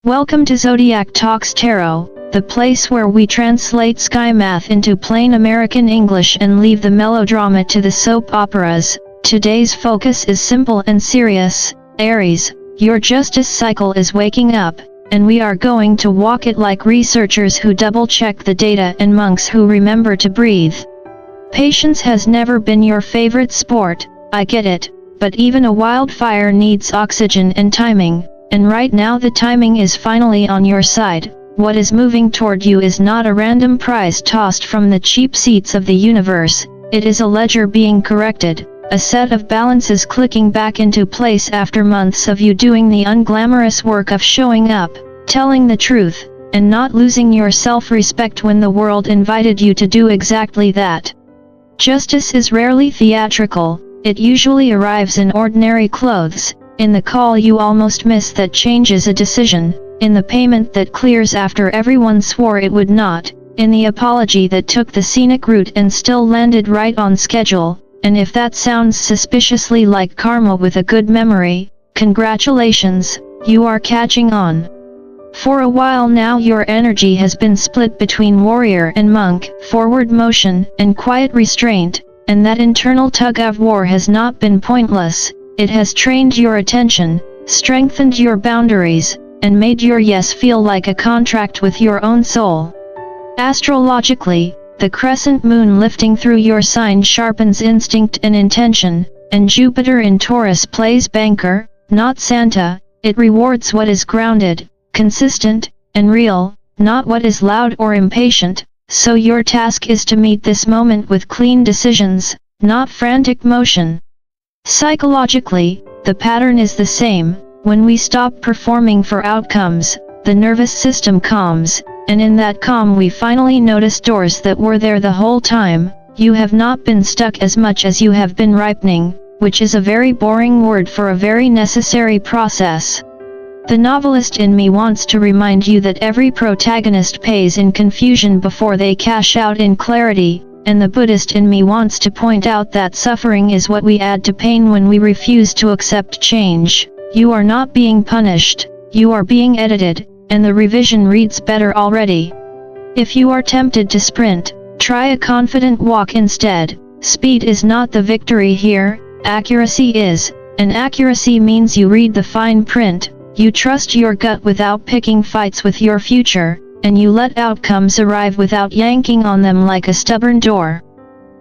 Welcome to Zodiac Talks Tarot, the place where we translate sky math into plain American English and leave the melodrama to the soap operas. Today's focus is simple and serious. Aries, your justice cycle is waking up, and we are going to walk it like researchers who double-check the data and monks who remember to breathe. Patience has never been your favorite sport, I get it, but even a wildfire needs oxygen and timing. And right now the timing is finally on your side. What is moving toward you is not a random prize tossed from the cheap seats of the universe, it is a ledger being corrected, a set of balances clicking back into place after months of you doing the unglamorous work of showing up, telling the truth, and not losing your self-respect when the world invited you to do exactly that. Justice is rarely theatrical, it usually arrives in ordinary clothes. In the call you almost miss that changes a decision, in the payment that clears after everyone swore it would not, in the apology that took the scenic route and still landed right on schedule, and if that sounds suspiciously like karma with a good memory, congratulations, you are catching on. For a while now your energy has been split between warrior and monk, forward motion and quiet restraint, and that internal tug-of-war has not been pointless. It has trained your attention, strengthened your boundaries, and made your yes feel like a contract with your own soul. Astrologically, the crescent moon lifting through your sign sharpens instinct and intention, and Jupiter in Taurus plays banker, not Santa. It rewards what is grounded, consistent, and real, not what is loud or impatient. So your task is to meet this moment with clean decisions, not frantic motion. Psychologically, the pattern is the same. When we stop performing for outcomes, the nervous system calms, and in that calm we finally notice doors that were there the whole time. You have not been stuck as much as you have been ripening, which is a very boring word for a very necessary process. The novelist in me wants to remind you that every protagonist pays in confusion before they cash out in clarity. And the Buddhist in me wants to point out that suffering is what we add to pain when we refuse to accept change. You are not being punished, you are being edited, and the revision reads better already. If you are tempted to sprint, try a confident walk instead. Speed is not the victory here, accuracy is, and accuracy means you read the fine print, you trust your gut without picking fights with your future, and you let outcomes arrive without yanking on them like a stubborn door.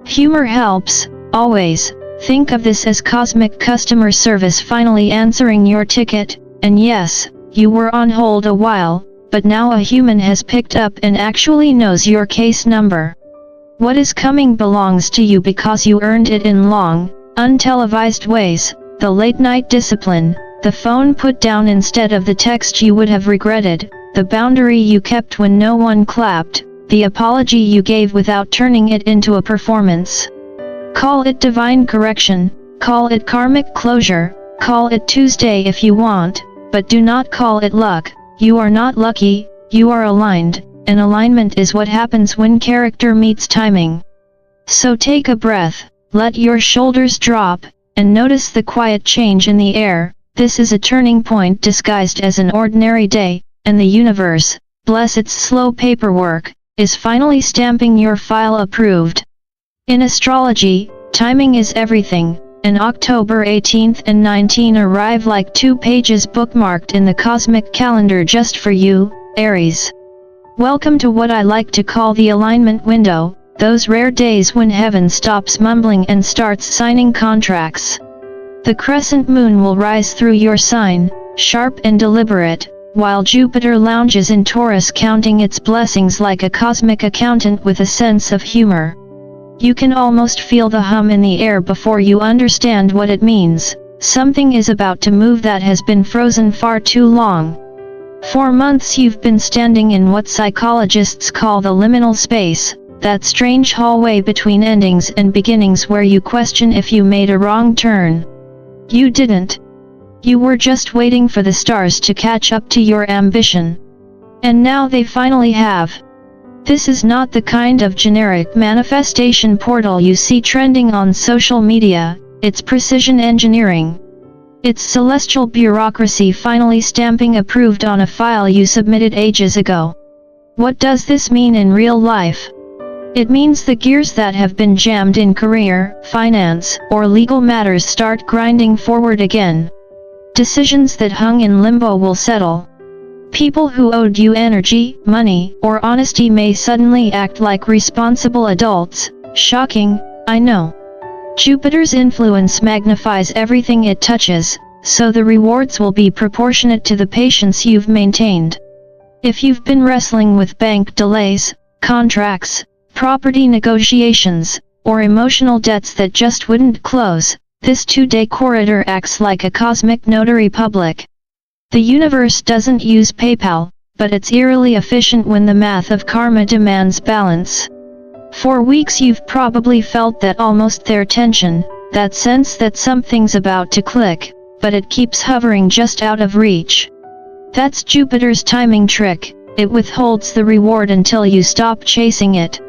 Humor helps, always. Think of this as cosmic customer service finally answering your ticket, and yes, you were on hold a while, but now a human has picked up and actually knows your case number. What is coming belongs to you because you earned it in long, untelevised ways, the late-night discipline, the phone put down instead of the text you would have regretted, the boundary you kept when no one clapped, the apology you gave without turning it into a performance. Call it divine correction, call it karmic closure, call it Tuesday if you want, but do not call it luck. You are not lucky, you are aligned, and alignment is what happens when character meets timing. So take a breath, let your shoulders drop, and notice the quiet change in the air. This is a turning point disguised as an ordinary day. And the universe, bless its slow paperwork, is finally stamping your file approved. In astrology, timing is everything, and October 18th and 19 arrive like 2 pages bookmarked in the cosmic calendar just for you, Aries. Welcome to what I like to call the alignment window, those rare days when heaven stops mumbling and starts signing contracts. The crescent moon will rise through your sign, sharp and deliberate, while Jupiter lounges in Taurus counting its blessings like a cosmic accountant with a sense of humor. You can almost feel the hum in the air before you understand what it means. Something is about to move that has been frozen far too long. For months you've been standing in what psychologists call the liminal space, that strange hallway between endings and beginnings where you question if you made a wrong turn. You didn't. You were just waiting for the stars to catch up to your ambition. And now they finally have. This is not the kind of generic manifestation portal you see trending on social media, it's precision engineering. It's celestial bureaucracy finally stamping approved on a file you submitted ages ago. What does this mean in real life? It means the gears that have been jammed in career, finance, or legal matters start grinding forward again. Decisions that hung in limbo will settle. People who owed you energy, money, or honesty may suddenly act like responsible adults. Shocking, I know. Jupiter's influence magnifies everything it touches, so the rewards will be proportionate to the patience you've maintained. If you've been wrestling with bank delays, contracts, property negotiations, or emotional debts that just wouldn't close, this 2-day corridor acts like a cosmic notary public. The universe doesn't use PayPal, but it's eerily efficient when the math of karma demands balance. For weeks you've probably felt that almost there tension, that sense that something's about to click, but it keeps hovering just out of reach. That's Jupiter's timing trick, it withholds the reward until you stop chasing it.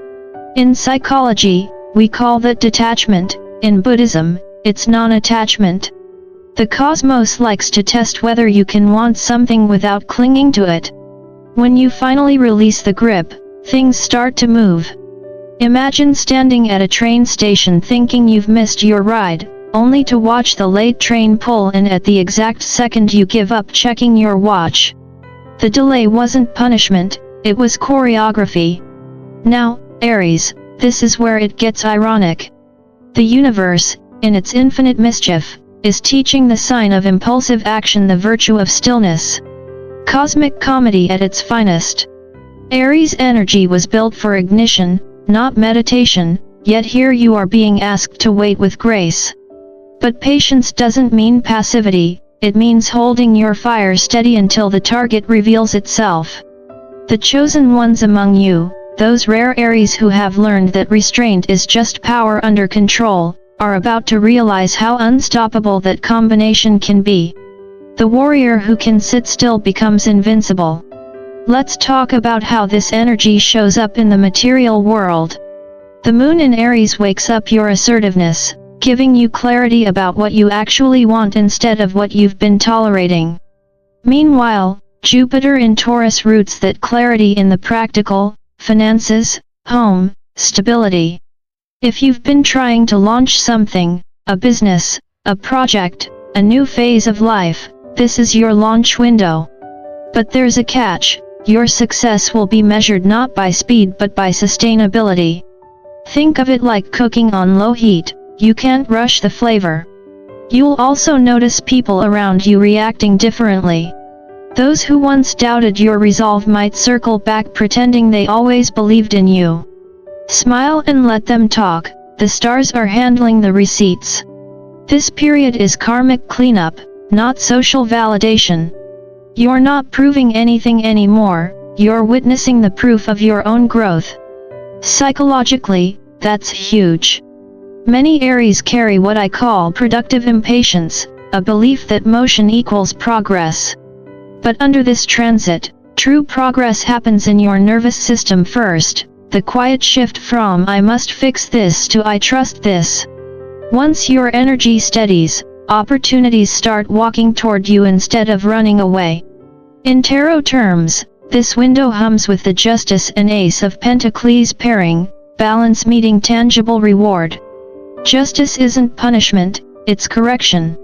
In psychology, we call that detachment. In Buddhism, it's non-attachment. The cosmos likes to test whether you can want something without clinging to it. When you finally release the grip, things start to move. Imagine standing at a train station thinking you've missed your ride, only to watch the late train pull in at the exact second you give up checking your watch. The delay wasn't punishment, it was choreography. Now, Aries, this is where it gets ironic. The universe, in its infinite mischief, is teaching the sign of impulsive action the virtue of stillness. Cosmic comedy at its finest. Aries energy was built for ignition, not meditation, yet here you are being asked to wait with grace. But patience doesn't mean passivity, it means holding your fire steady until the target reveals itself. The chosen ones among you, those rare Aries who have learned that restraint is just power under control, are about to realize how unstoppable that combination can be. The warrior who can sit still becomes invincible. Let's talk about how this energy shows up in the material world. The moon in Aries wakes up your assertiveness, giving you clarity about what you actually want instead of what you've been tolerating. Meanwhile, Jupiter in Taurus roots that clarity in the practical, finances, home, stability. If you've been trying to launch something, a business, a project, a new phase of life, this is your launch window. But there's a catch, your success will be measured not by speed but by sustainability. Think of it like cooking on low heat, you can't rush the flavor. You'll also notice people around you reacting differently. Those who once doubted your resolve might circle back pretending they always believed in you. Smile and let them talk, the stars are handling the receipts. This period is karmic cleanup, not social validation. You're not proving anything anymore, you're witnessing the proof of your own growth. Psychologically, that's huge. Many Aries carry what I call productive impatience, a belief that motion equals progress. But under this transit, true progress happens in your nervous system first. The quiet shift from I must fix this to I trust this. Once your energy steadies, opportunities start walking toward you instead of running away. In tarot terms, this window hums with the Justice and Ace of Pentacles pairing, balance meeting tangible reward. Justice isn't punishment, it's correction.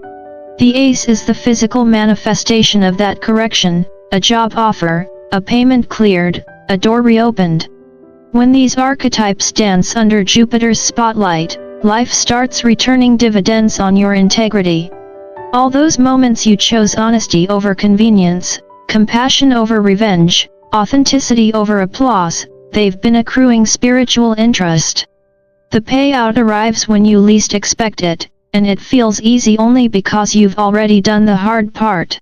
The Ace is the physical manifestation of that correction, a job offer, a payment cleared, a door reopened. When these archetypes dance under Jupiter's spotlight, life starts returning dividends on your integrity. All those moments you chose honesty over convenience, compassion over revenge, authenticity over applause, they've been accruing spiritual interest. The payout arrives when you least expect it, and it feels easy only because you've already done the hard part.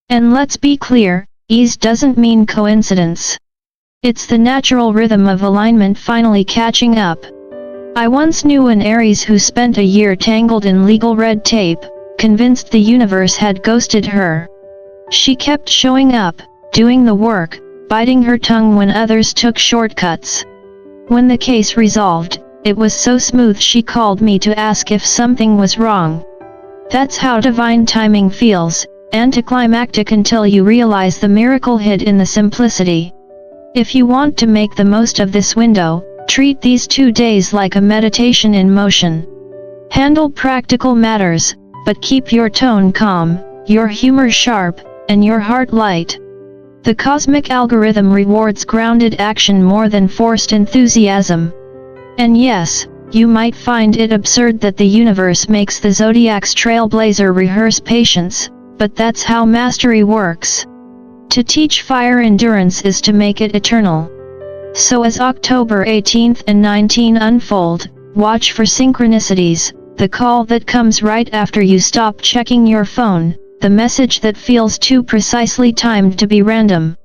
And let's be clear, ease doesn't mean coincidence. It's the natural rhythm of alignment finally catching up. I once knew an Aries who spent a year tangled in legal red tape, convinced the universe had ghosted her. She kept showing up, doing the work, biting her tongue when others took shortcuts. When the case resolved, it was so smooth she called me to ask if something was wrong. That's how divine timing feels, anticlimactic until you realize the miracle hid in the simplicity. If you want to make the most of this window, treat these 2 days like a meditation in motion. Handle practical matters, but keep your tone calm, your humor sharp, and your heart light. The cosmic algorithm rewards grounded action more than forced enthusiasm. And yes, you might find it absurd that the universe makes the Zodiac's trailblazer rehearse patience, but that's how mastery works. To teach fire endurance is to make it eternal. So as October 18th and 19th unfold, watch for synchronicities, the call that comes right after you stop checking your phone, the message that feels too precisely timed to be random.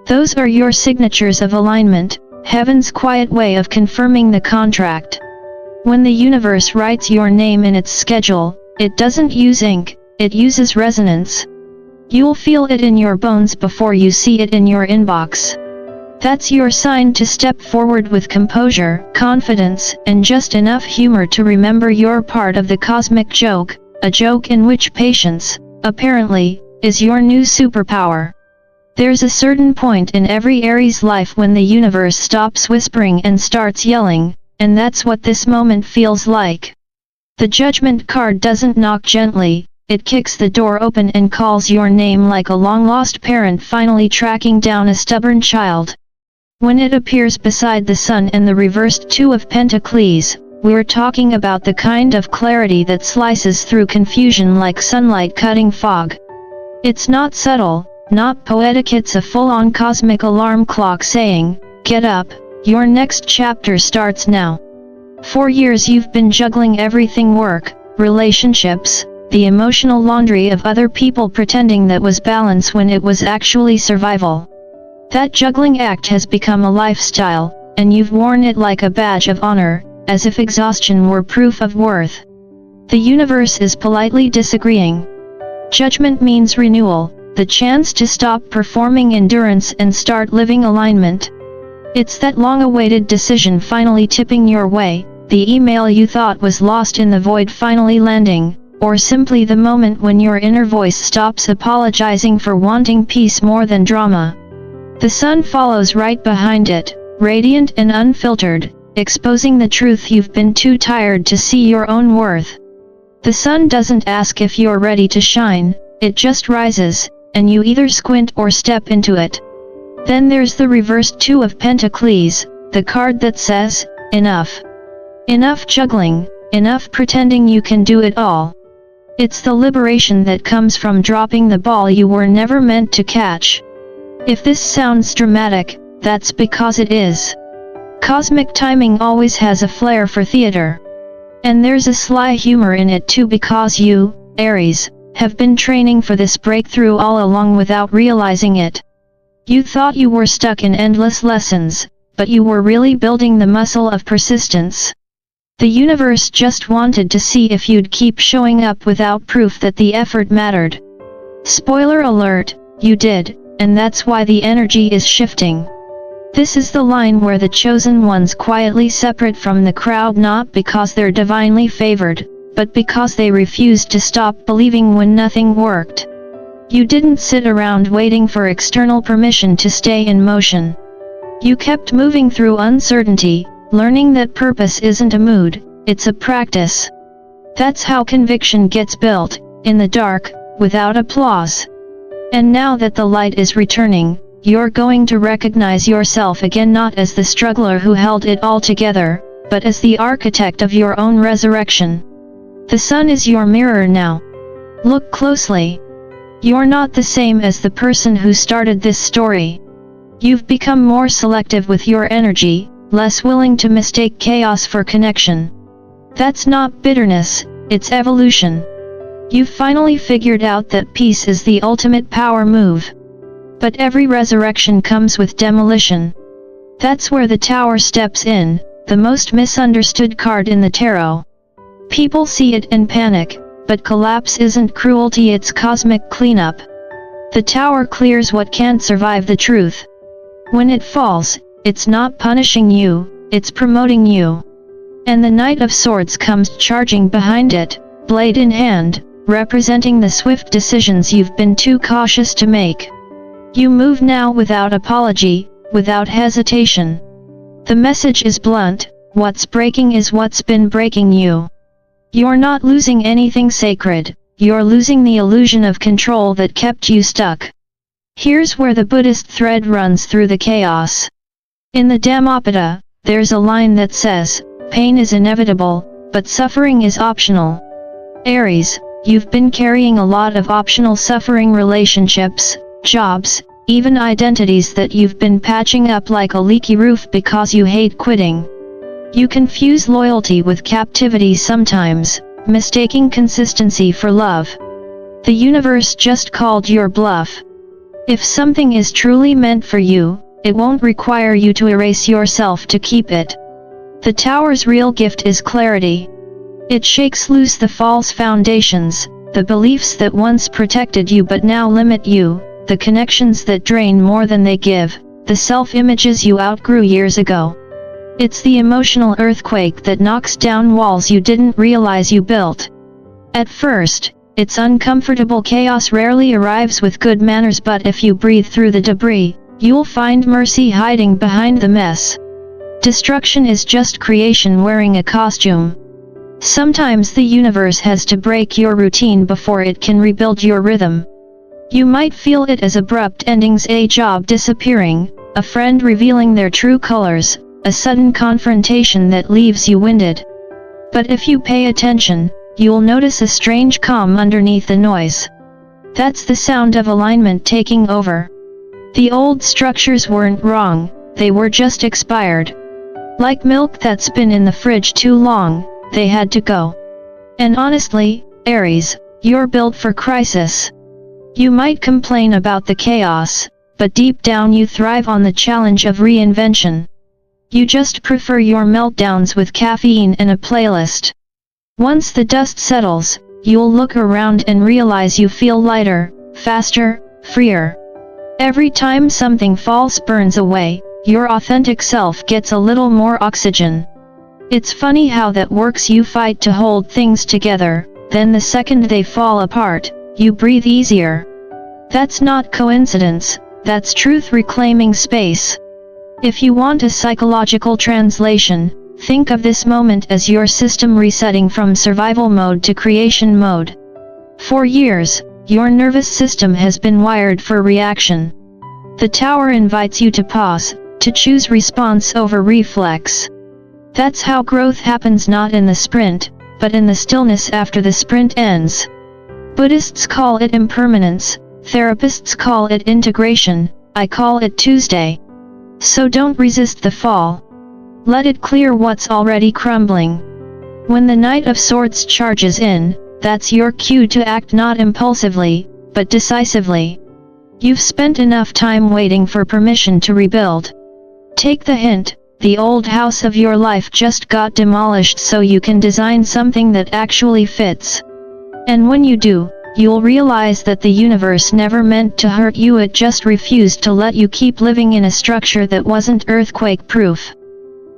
Those are your signatures of alignment, heaven's quiet way of confirming the contract. When the universe writes your name in its schedule, it doesn't use ink, it uses resonance. You'll feel it in your bones before you see it in your inbox. That's your sign to step forward with composure, confidence, and just enough humor to remember you're part of the cosmic joke, a joke in which patience, apparently, is your new superpower. There's a certain point in every Aries life when the universe stops whispering and starts yelling, and that's what this moment feels like. The Judgment card doesn't knock gently, it kicks the door open and calls your name like a long-lost parent finally tracking down a stubborn child. When it appears beside the Sun and the reversed Two of Pentacles, we're talking about the kind of clarity that slices through confusion like sunlight cutting fog. It's not subtle, not poetic, it's a full-on cosmic alarm clock saying, "Get up, your next chapter starts now." For years you've been juggling everything: work, relationships, the emotional laundry of other people, pretending that was balance when it was actually survival. That juggling act has become a lifestyle, and you've worn it like a badge of honor, as if exhaustion were proof of worth. The universe is politely disagreeing. Judgment means renewal, the chance to stop performing endurance and start living alignment. It's that long-awaited decision finally tipping your way, the email you thought was lost in the void finally landing, or simply the moment when your inner voice stops apologizing for wanting peace more than drama. The Sun follows right behind it, radiant and unfiltered, exposing the truth you've been too tired to see your own worth. The Sun doesn't ask if you're ready to shine, it just rises, and you either squint or step into it. Then there's the reversed Two of Pentacles, the card that says, enough. Enough juggling, enough pretending you can do it all. It's the liberation that comes from dropping the ball you were never meant to catch. If this sounds dramatic, that's because it is. Cosmic timing always has a flair for theater. And there's a sly humor in it too, because you, Aries, have been training for this breakthrough all along without realizing it. You thought you were stuck in endless lessons, but you were really building the muscle of persistence. The universe just wanted to see if you'd keep showing up without proof that the effort mattered. Spoiler alert, you did, and that's why the energy is shifting. This is the line where the chosen ones quietly separate from the crowd, not because they're divinely favored, but because they refused to stop believing when nothing worked. You didn't sit around waiting for external permission to stay in motion. You kept moving through uncertainty, learning that purpose isn't a mood, it's a practice. That's how conviction gets built, in the dark, without applause. And now that the light is returning, you're going to recognize yourself again, not as the struggler who held it all together, but as the architect of your own resurrection. The Sun is your mirror now. Look closely. You're not the same as the person who started this story. You've become more selective with your energy, less willing to mistake chaos for connection. That's not bitterness, it's evolution. You've finally figured out that peace is the ultimate power move. But every resurrection comes with demolition. That's where the Tower steps in, the most misunderstood card in the tarot. People see it and panic, but collapse isn't cruelty, it's cosmic cleanup. The Tower clears what can't survive the truth. When it falls, it's not punishing you, it's promoting you. And the Knight of Swords comes charging behind it, blade in hand, representing the swift decisions you've been too cautious to make. You move now without apology, without hesitation. The message is blunt: what's breaking is what's been breaking you. You're not losing anything sacred, you're losing the illusion of control that kept you stuck. Here's where the Buddhist thread runs through the chaos. In the Dhammapada, there's a line that says, pain is inevitable, but suffering is optional. Aries, you've been carrying a lot of optional suffering: relationships, jobs, even identities that you've been patching up like a leaky roof because you hate quitting. You confuse loyalty with captivity sometimes, mistaking consistency for love. The universe just called your bluff. If something is truly meant for you, it won't require you to erase yourself to keep it. The Tower's real gift is clarity. It shakes loose the false foundations, the beliefs that once protected you but now limit you, the connections that drain more than they give, the self-images you outgrew years ago. It's the emotional earthquake that knocks down walls you didn't realize you built. At first, its uncomfortable chaos rarely arrives with good manners, but if you breathe through the debris, you'll find mercy hiding behind the mess. Destruction is just creation wearing a costume. Sometimes the universe has to break your routine before it can rebuild your rhythm. You might feel it as abrupt endings: a job disappearing, a friend revealing their true colors, a sudden confrontation that leaves you winded. But if you pay attention, you'll notice a strange calm underneath the noise. That's the sound of alignment taking over. The old structures weren't wrong, they were just expired. Like milk that's been in the fridge too long, they had to go. And honestly, Aries, you're built for crisis. You might complain about the chaos, but deep down you thrive on the challenge of reinvention. You just prefer your meltdowns with caffeine and a playlist. Once the dust settles, you'll look around and realize you feel lighter, faster, freer. Every time something false burns away, your authentic self gets a little more oxygen. It's funny how that works: you fight to hold things together, then the second they fall apart, you breathe easier. That's not coincidence, that's truth reclaiming space. If you want a psychological translation, think of this moment as your system resetting from survival mode to creation mode. For years, your nervous system has been wired for reaction. The Tower invites you to pause, to choose response over reflex. That's how growth happens, not in the sprint, but in the stillness after the sprint ends. Buddhists call it impermanence, therapists call it integration, I call it Tuesday. So don't resist the fall. Let it clear what's already crumbling. When the Knight of Swords charges in, that's your cue to act, not impulsively, but decisively. You've spent enough time waiting for permission to rebuild. Take the hint: the old house of your life just got demolished so you can design something that actually fits. And when you do, you'll realize that the universe never meant to hurt you, it just refused to let you keep living in a structure that wasn't earthquake-proof.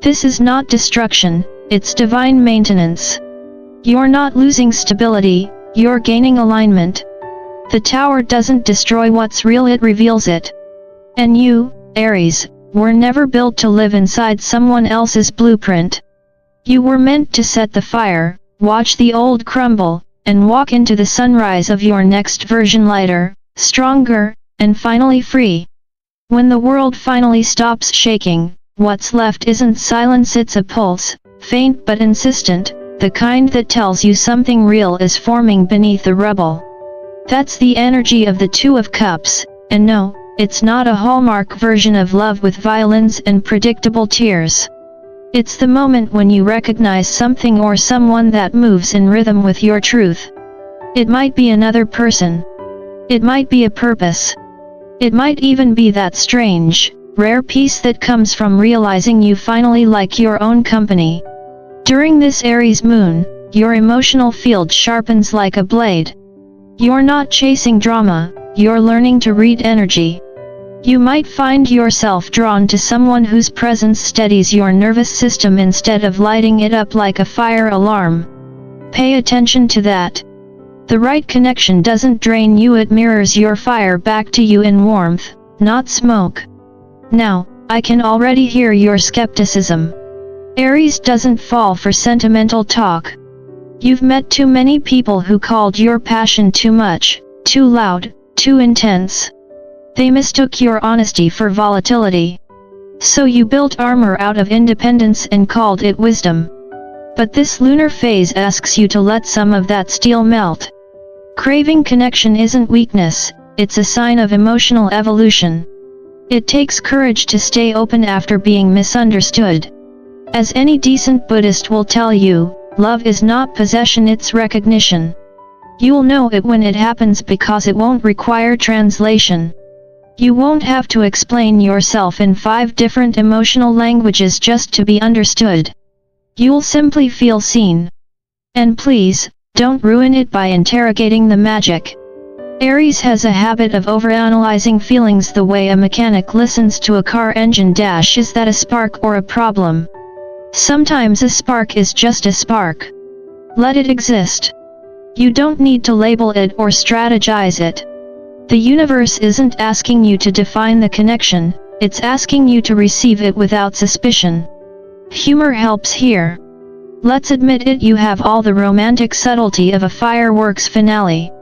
This is not destruction, it's divine maintenance. You're not losing stability, you're gaining alignment. The Tower doesn't destroy what's real, it reveals it. And you, Aries, were never built to live inside someone else's blueprint. You were meant to set the fire, watch the old crumble, and walk into the sunrise of your next version lighter, stronger, and finally free. When the world finally stops shaking, what's left isn't silence, it's a pulse, faint but insistent, the kind that tells you something real is forming beneath the rubble. That's the energy of the Two of Cups, and no, it's not a Hallmark version of love with violins and predictable tears. It's the moment when you recognize something or someone that moves in rhythm with your truth. It might be another person. It might be a purpose. It might even be that strange, rare peace that comes from realizing you finally like your own company. During this Aries moon, your emotional field sharpens like a blade. You're not chasing drama, you're learning to read energy. You might find yourself drawn to someone whose presence steadies your nervous system instead of lighting it up like a fire alarm. Pay attention to that. The right connection doesn't drain you, it mirrors your fire back to you in warmth, not smoke. Now, I can already hear your skepticism. Aries doesn't fall for sentimental talk. You've met too many people who called your passion too much, too loud, too intense. They mistook your honesty for volatility. So you built armor out of independence and called it wisdom. But this lunar phase asks you to let some of that steel melt. Craving connection isn't weakness, it's a sign of emotional evolution. It takes courage to stay open after being misunderstood. As any decent Buddhist will tell you, love is not possession, it's recognition. You'll know it when it happens because it won't require translation. You won't have to explain yourself in 5 different emotional languages just to be understood. You'll simply feel seen. And please, don't ruin it by interrogating the magic. Aries has a habit of overanalyzing feelings the way a mechanic listens to a car engine dash. Is that a spark or a problem? Sometimes a spark is just a spark. Let it exist. You don't need to label it or strategize it. The universe isn't asking you to define the connection, it's asking you to receive it without suspicion. Humor helps here. Let's admit it, you have all the romantic subtlety of a fireworks finale.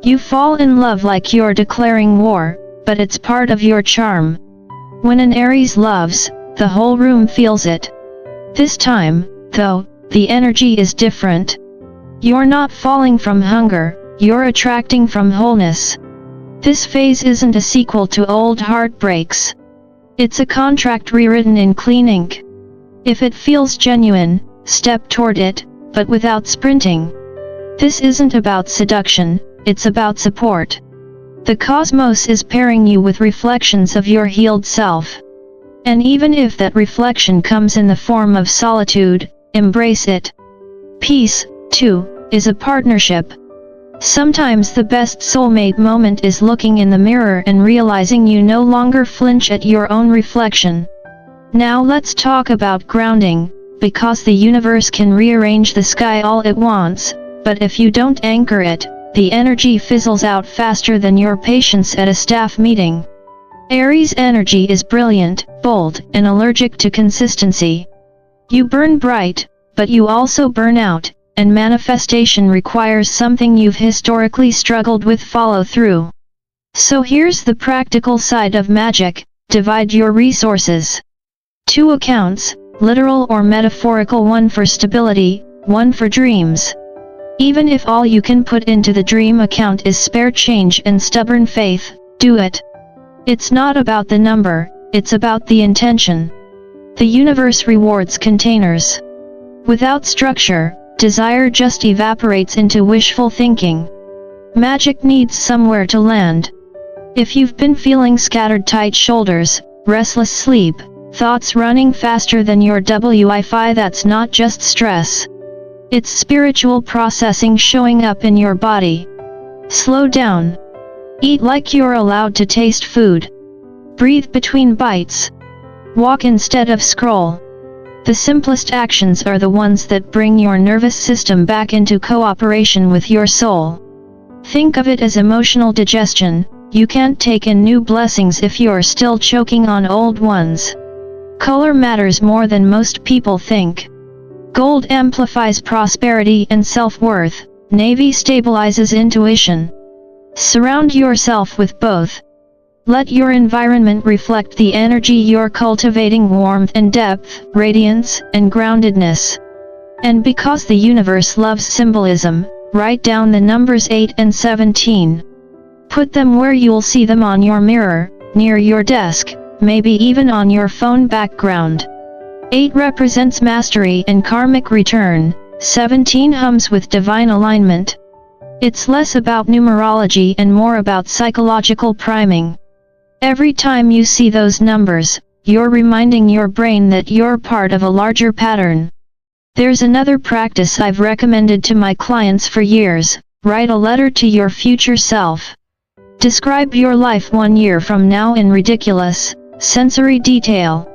You fall in love like you're declaring war, but it's part of your charm. When an Aries loves, the whole room feels it. This time, though, the energy is different. You're not falling from hunger, you're attracting from wholeness. This phase isn't a sequel to old heartbreaks. It's a contract rewritten in clean ink. If it feels genuine, step toward it, but without sprinting. This isn't about seduction, it's about support. The cosmos is pairing you with reflections of your healed self. And even if that reflection comes in the form of solitude, embrace it. Peace, too, is a partnership. Sometimes the best soulmate moment is looking in the mirror and realizing you no longer flinch at your own reflection. Now let's talk about grounding, because the universe can rearrange the sky all it wants, but if you don't anchor it, the energy fizzles out faster than your patience at a staff meeting. Aries energy is brilliant, bold, and allergic to consistency. You burn bright, but you also burn out, and manifestation requires something you've historically struggled with: follow through. So here's the practical side of magic: divide your resources. 2 accounts, literal or metaphorical, one for stability, one for dreams. Even if all you can put into the dream account is spare change and stubborn faith, do it. It's not about the number, it's about the intention. The universe rewards containers. Without structure, desire just evaporates into wishful thinking. Magic needs somewhere to land. If you've been feeling scattered, tight shoulders, restless sleep, thoughts running faster than your Wi-Fi, that's not just stress. It's spiritual processing showing up in your body. Slow down. Eat like you're allowed to taste food. Breathe between bites. Walk instead of scroll. The simplest actions are the ones that bring your nervous system back into cooperation with your soul. Think of it as emotional digestion. You can't take in new blessings if you're still choking on old ones. Color matters more than most people think. Gold amplifies prosperity and self-worth, navy stabilizes intuition. Surround yourself with both. Let your environment reflect the energy you're cultivating: warmth and depth, radiance and groundedness. And because the universe loves symbolism, write down the numbers 8 and 17. Put them where you'll see them: on your mirror, near your desk, maybe even on your phone background. 8 represents mastery and karmic return, 17 hums with divine alignment. It's less about numerology and more about psychological priming. Every time you see those numbers, you're reminding your brain that you're part of a larger pattern. There's another practice I've recommended to my clients for years: write a letter to your future self. Describe your life 1 year from now in ridiculous, sensory detail.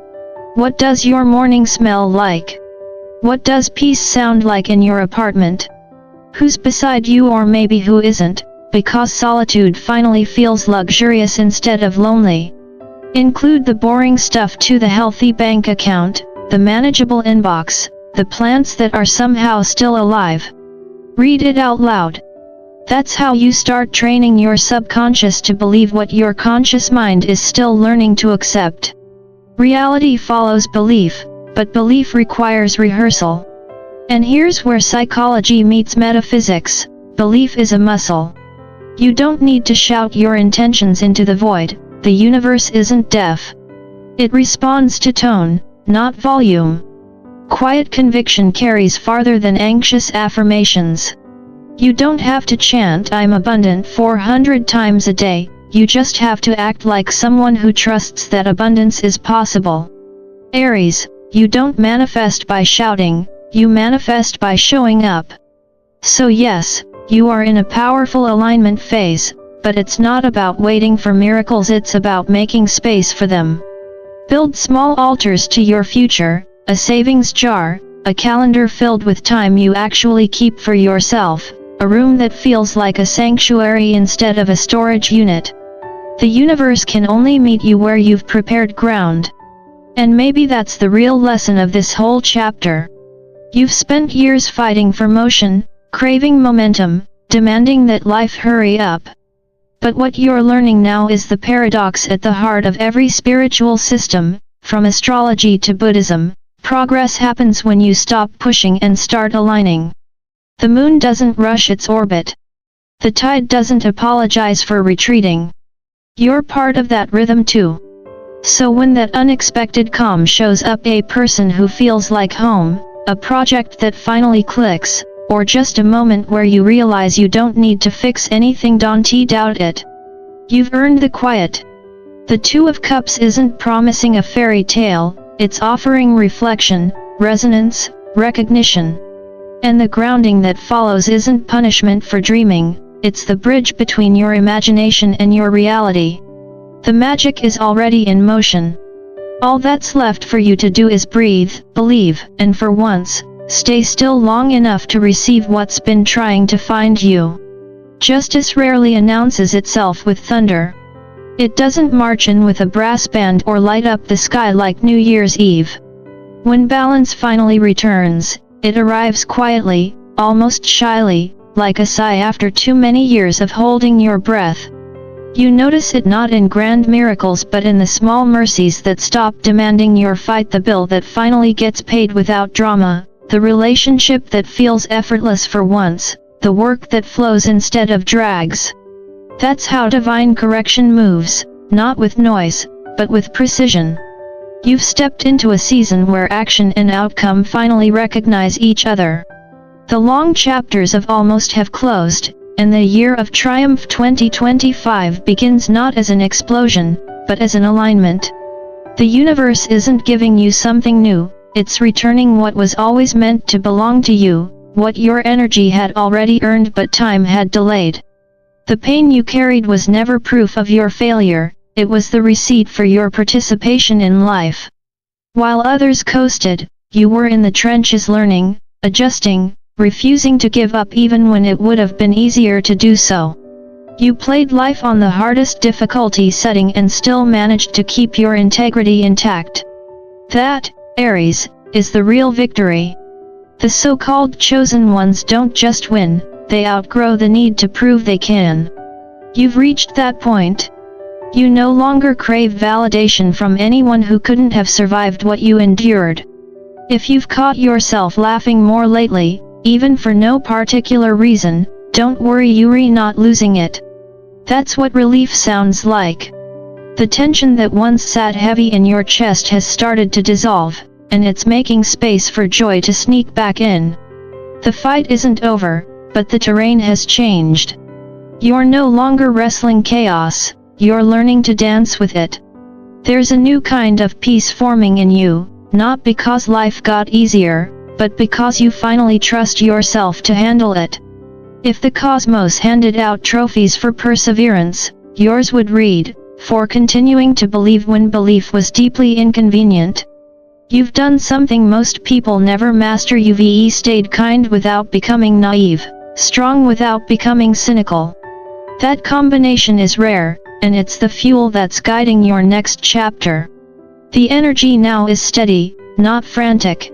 What does your morning smell like? What does peace sound like in your apartment? Who's beside you or maybe who isn't, because solitude finally feels luxurious instead of lonely. Include the boring stuff to the healthy bank account, the manageable inbox, the plants that are somehow still alive. Read it out loud. That's how you start training your subconscious to believe what your conscious mind is still learning to accept. Reality follows belief, but belief requires rehearsal. And here's where psychology meets metaphysics: belief is a muscle. You don't need to shout your intentions into the void, the universe isn't deaf. It responds to tone, not volume. Quiet conviction carries farther than anxious affirmations. You don't have to chant "I'm abundant" 400 times a day, you just have to act like someone who trusts that abundance is possible. Aries, you don't manifest by shouting, you manifest by showing up. So yes, you are in a powerful alignment phase, but it's not about waiting for miracles, it's about making space for them. Build small altars to your future, a savings jar, a calendar filled with time you actually keep for yourself, a room that feels like a sanctuary instead of a storage unit. The universe can only meet you where you've prepared ground. And maybe that's the real lesson of this whole chapter. You've spent years fighting for motion, craving momentum, demanding that life hurry up. But what you're learning now is the paradox at the heart of every spiritual system, from astrology to Buddhism: progress happens when you stop pushing and start aligning. The moon doesn't rush its orbit. The tide doesn't apologize for retreating. You're part of that rhythm too. So when that unexpected calm shows up, a person who feels like home, a project that finally clicks, or just a moment where you realize you don't need to fix anything, don't doubt it. You've earned the quiet. The Two of Cups isn't promising a fairy tale, it's offering reflection, resonance, recognition. And the grounding that follows isn't punishment for dreaming, it's the bridge between your imagination and your reality. The magic is already in motion. All that's left for you to do is breathe, believe, and for once, stay still long enough to receive what's been trying to find you. Justice rarely announces itself with thunder. It doesn't march in with a brass band or light up the sky like New Year's Eve. When balance finally returns, it arrives quietly, almost shyly, like a sigh after too many years of holding your breath. You notice it not in grand miracles but in the small mercies that stop demanding your fight, the bill that finally gets paid without drama, the relationship that feels effortless for once, the work that flows instead of drags. That's how divine correction moves, not with noise, but with precision. You've stepped into a season where action and outcome finally recognize each other. The long chapters of almost have closed, and the year of triumph 2025 begins not as an explosion, but as an alignment. The universe isn't giving you something new, it's returning what was always meant to belong to you, what your energy had already earned but time had delayed. The pain you carried was never proof of your failure, it was the receipt for your participation in life. While others coasted, you were in the trenches learning, adjusting, refusing to give up even when it would have been easier to do so. You played life on the hardest difficulty setting and still managed to keep your integrity intact. That, Aries, is the real victory. The so-called chosen ones don't just win, they outgrow the need to prove they can. You've reached that point. You no longer crave validation from anyone who couldn't have survived what you endured. If you've caught yourself laughing more lately, even for no particular reason, don't worry, you're not losing it. That's what relief sounds like. The tension that once sat heavy in your chest has started to dissolve, and it's making space for joy to sneak back in. The fight isn't over, but the terrain has changed. You're no longer wrestling chaos, you're learning to dance with it. There's a new kind of peace forming in you, not because life got easier, but because you finally trust yourself to handle it. If the cosmos handed out trophies for perseverance, yours would read, "For continuing to believe when belief was deeply inconvenient." You've done something most people never master. You've stayed kind without becoming naive, strong without becoming cynical. That combination is rare, and it's the fuel that's guiding your next chapter. The energy now is steady, not frantic.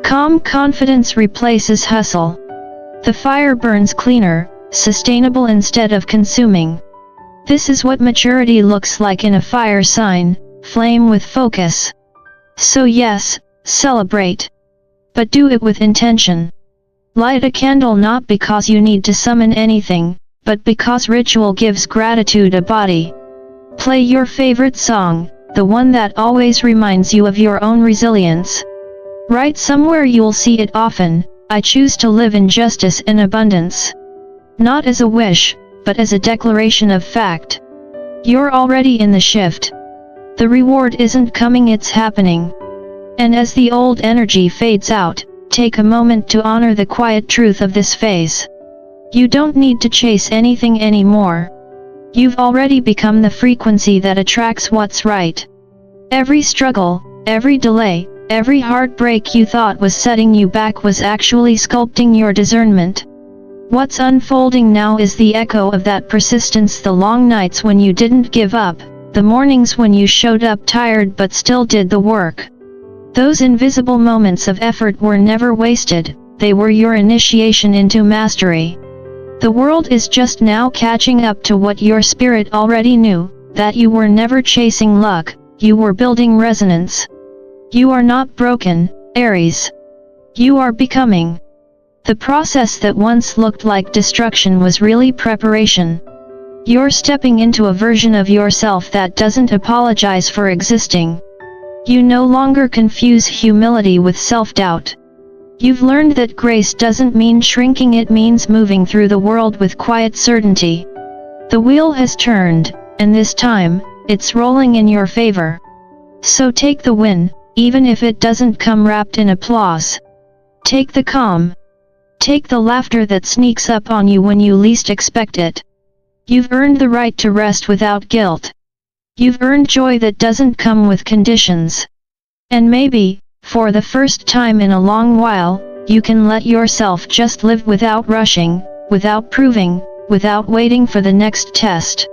Calm confidence replaces hustle. The fire burns cleaner, sustainable instead of consuming. This is what maturity looks like in a fire sign, flame with focus. So yes, celebrate. But do it with intention. Light a candle not because you need to summon anything, but because ritual gives gratitude a body. Play your favorite song, the one that always reminds you of your own resilience. Write somewhere you'll see it often, I choose to live in justice and abundance. Not as a wish, but as a declaration of fact. You're already in the shift. The reward isn't coming, it's happening. And as the old energy fades out, take a moment to honor the quiet truth of this phase. You don't need to chase anything anymore. You've already become the frequency that attracts what's right. Every struggle, every delay, every heartbreak you thought was setting you back was actually sculpting your discernment. What's unfolding now is the echo of that persistence, the long nights when you didn't give up, the mornings when you showed up tired but still did the work. Those invisible moments of effort were never wasted, they were your initiation into mastery. The world is just now catching up to what your spirit already knew, that you were never chasing luck, you were building resonance. You are not broken, Aries. You are becoming. The process that once looked like destruction was really preparation. You're stepping into a version of yourself that doesn't apologize for existing. You no longer confuse humility with self-doubt. You've learned that grace doesn't mean shrinking, it means moving through the world with quiet certainty. The wheel has turned, and this time, it's rolling in your favor. So take the win, even if it doesn't come wrapped in applause. Take the calm. Take the laughter that sneaks up on you when you least expect it. You've earned the right to rest without guilt. You've earned joy that doesn't come with conditions. And maybe, for the first time in a long while, you can let yourself just live without rushing, without proving, without waiting for the next test.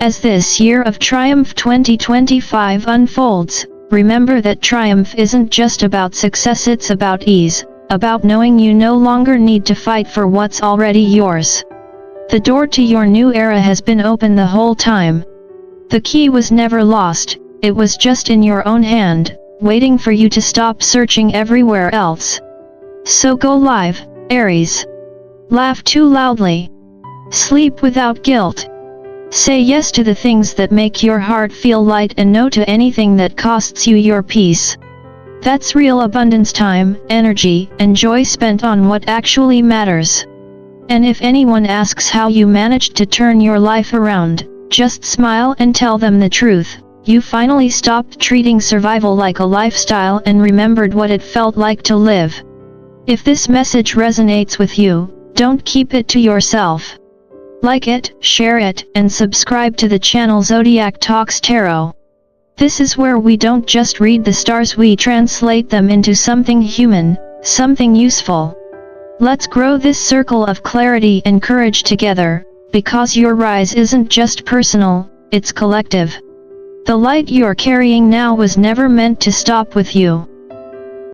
As this year of Triumph 2025 unfolds, remember that triumph isn't just about success, it's about ease, about knowing you no longer need to fight for what's already yours. The door to your new era has been open the whole time. The key was never lost, it was just in your own hand, waiting for you to stop searching everywhere else. So go live, Aries. Laugh too loudly. Sleep without guilt. Say yes to the things that make your heart feel light and no to anything that costs you your peace. That's real abundance, time, energy, and joy spent on what actually matters. And if anyone asks how you managed to turn your life around, just smile and tell them the truth. You finally stopped treating survival like a lifestyle and remembered what it felt like to live. If this message resonates with you, don't keep it to yourself. Like it, share it, and subscribe to the channel Zodiac Talks Tarot. This is where we don't just read the stars, we translate them into something human, something useful. Let's grow this circle of clarity and courage together, because your rise isn't just personal, it's collective. The light you're carrying now was never meant to stop with you.